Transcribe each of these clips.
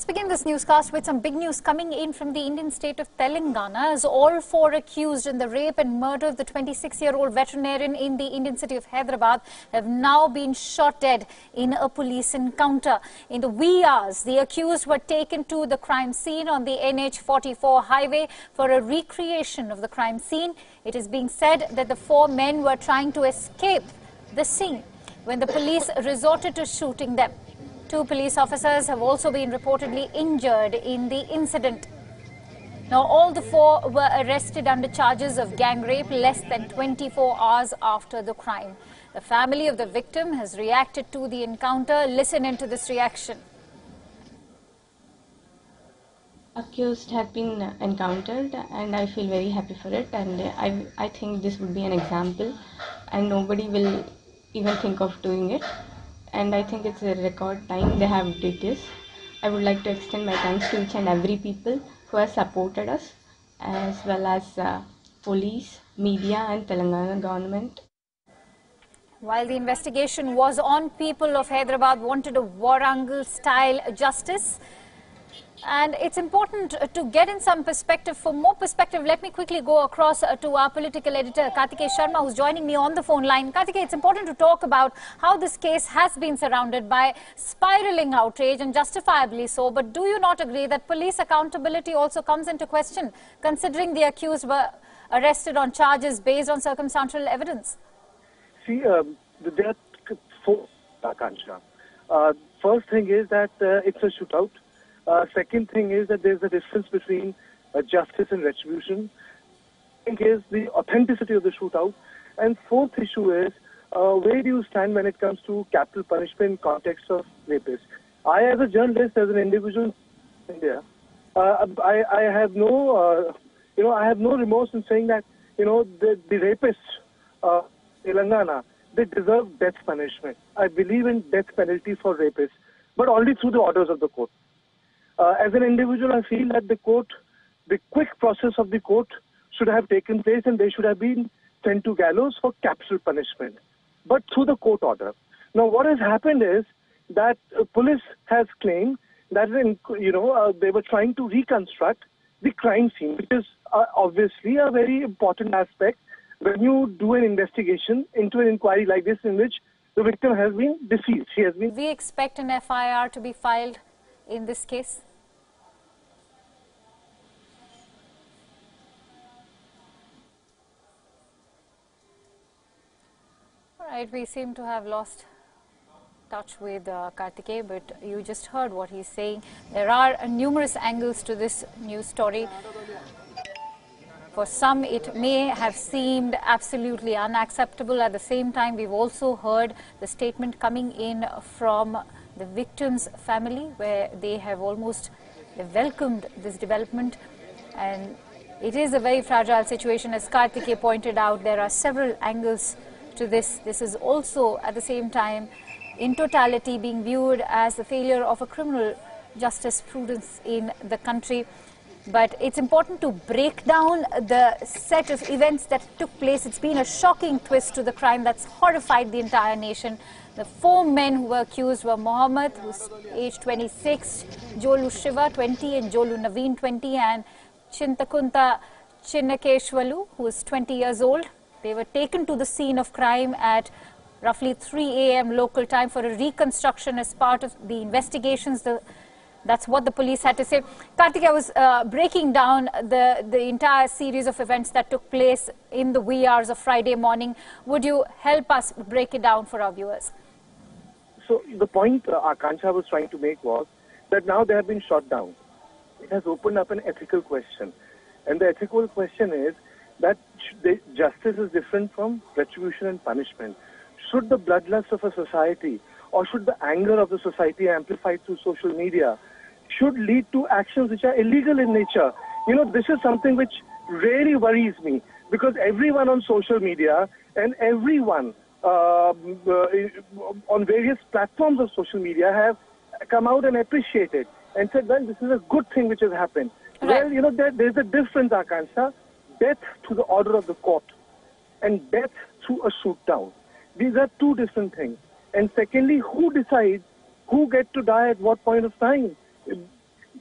Let's begin this newscast with some big news coming in from the Indian state of Telangana, as all four accused in the rape and murder of the 26-year-old veterinarian in the Indian city of Hyderabad have now been shot dead in a police encounter. In the wee hours, the accused were taken to the crime scene on the NH44 highway for a recreation of the crime scene. It is being said that the four men were trying to escape the scene when the police resorted to shooting them. Two police officers have also been reportedly injured in the incident. Now, all the four were arrested under charges of gang rape less than 24 hours after the crime. The family of the victim has reacted to the encounter. Listen into this reaction. Accused have been encountered and I feel very happy for it, and I think this would be an example and nobody will even think of doing it. And I think it's a record time they have did this. I would like to extend my thanks to each and every people who have supported us, as well as police, media and Telangana government. While the investigation was on, people of Hyderabad wanted a Warangal-style justice. And it's important to get in some perspective. For more perspective, let me quickly go across to our political editor, Kartikeya Sharma, who's joining me on the phone line. Kartikeya, it's important to talk about how this case has been surrounded by spiraling outrage, and justifiably so. But do you not agree that police accountability also comes into question, considering the accused were arrested on charges based on circumstantial evidence? See, there are four, Akansha. First thing is that it's a shootout. Second thing is that there's a difference between justice and retribution. Third thing is the authenticity of the shootout. And fourth issue is where do you stand when it comes to capital punishment in context of rapists? I, as a journalist, as an individual in India, I have no, I have no remorse in saying that, the rapists, Telangana, they deserve death punishment. I believe in death penalty for rapists, but only through the orders of the court. As an individual, I feel that the quick process of the court should have taken place and they should have been sent to gallows for capital punishment, but through the court order. Now, what has happened is that police has claimed that, they were trying to reconstruct the crime scene, which is obviously a very important aspect when you do an investigation into an inquiry like this in which the victim has been deceased. She has been. We expect an FIR to be filed in this case? All right, we seem to have lost touch with Kartikeya, but you just heard what he's saying. There are numerous angles to this news story. For some, it may have seemed absolutely unacceptable. At the same time, we've also heard the statement coming in from the victim's family, where they have almost welcomed this development. And it is a very fragile situation. As Kartikeya pointed out, there are several angles to this. This is also, at the same time, in totality being viewed as the failure of a criminal justice prudence in the country. But it's important to break down the set of events that took place. It's been a shocking twist to the crime that's horrified the entire nation. The four men who were accused were Mohammed, who's age 26, Jolu Shiva, 20, and Jolu Naveen, 20, and Chintakunta Chinnakeshwalu, who is 20 years old. They were taken to the scene of crime at roughly 3 a.m. local time for a reconstruction as part of the investigations. That's what the police had to say. Kartikeya was breaking down the entire series of events that took place in the wee hours of Friday morning. Would you help us break it down for our viewers? So the point Akansha was trying to make was that now they have been shot down. It has opened up an ethical question. And the ethical question is that justice is different from retribution and punishment. Should the bloodlust of a society, or should the anger of the society amplified through social media, should lead to actions which are illegal in nature? This is something which really worries me, because everyone on social media and everyone on various platforms of social media have come out and appreciated and said, well, this is a good thing which has happened. Right. Well, there's a difference, Akansha. Death through the order of the court and death through a shoot down. These are two different things. And secondly, who decides who gets to die at what point of time?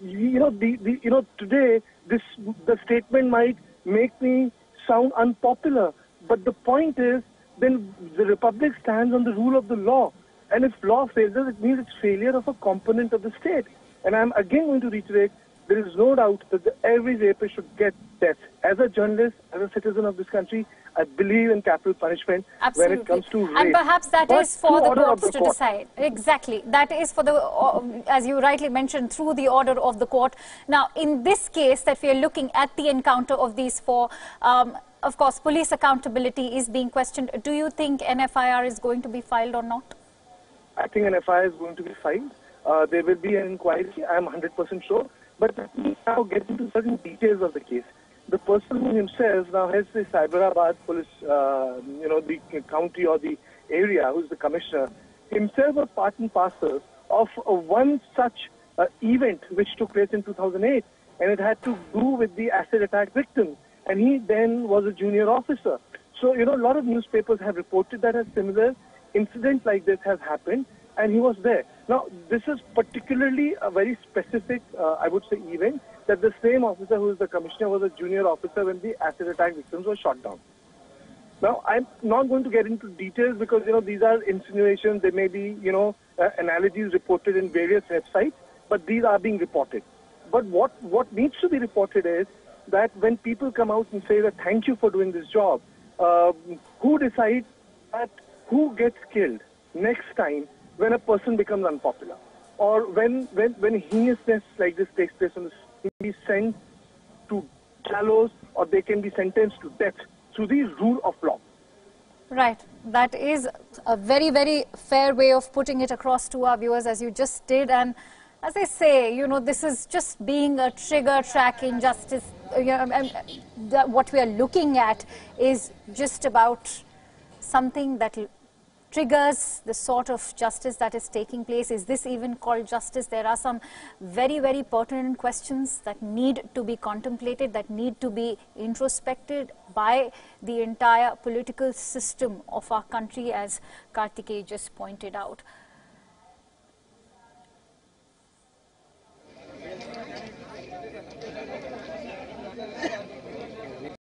today the statement might make me sound unpopular, but the point is, then the republic stands on the rule of the law, and if law fails, it means it's failure of a component of the state. And I'm again going to reiterate, there is no doubt that every rapist should get death. As a journalist, as a citizen of this country, I believe in capital punishment. Absolutely. When it comes to rape. And perhaps that is for the courts to court. decide. Exactly. That is for the, as you rightly mentioned, through the order of the court. Now, in this case that we are looking at the encounter of these four, of course, police accountability is being questioned. Do you think an FIR is going to be filed or not? I think an FIR is going to be filed. There will be an inquiry, I am 100% sure. But let me now get into certain details of the case. The person himself now has this Hyderabad police, the county or the area, who's the commissioner, himself was part and parcel of one such event which took place in 2008. And it had to do with the acid attack victim. And he then was a junior officer. So, a lot of newspapers have reported that a similar incident like this has happened, and he was there. Now, this is particularly a very specific, I would say, event, that the same officer who is the commissioner was a junior officer when the acid attack victims were shot down. Now, I'm not going to get into details because, these are insinuations. There may be, analogies reported in various websites, but these are being reported. But what needs to be reported is that when people come out and say that thank you for doing this job, who decides that who gets killed next time when a person becomes unpopular, or when heinousness like this takes place on the street, be sent to gallows, or they can be sentenced to death through the rule of law. Right. That is a very, very fair way of putting it across to our viewers, as you just did. And as I say, this is just being a trigger track injustice. What we are looking at is just about something that triggers the sort of justice that is taking place. Is this even called justice? There are some very, very pertinent questions that need to be contemplated, that need to be introspected by the entire political system of our country, as Karthikeya just pointed out.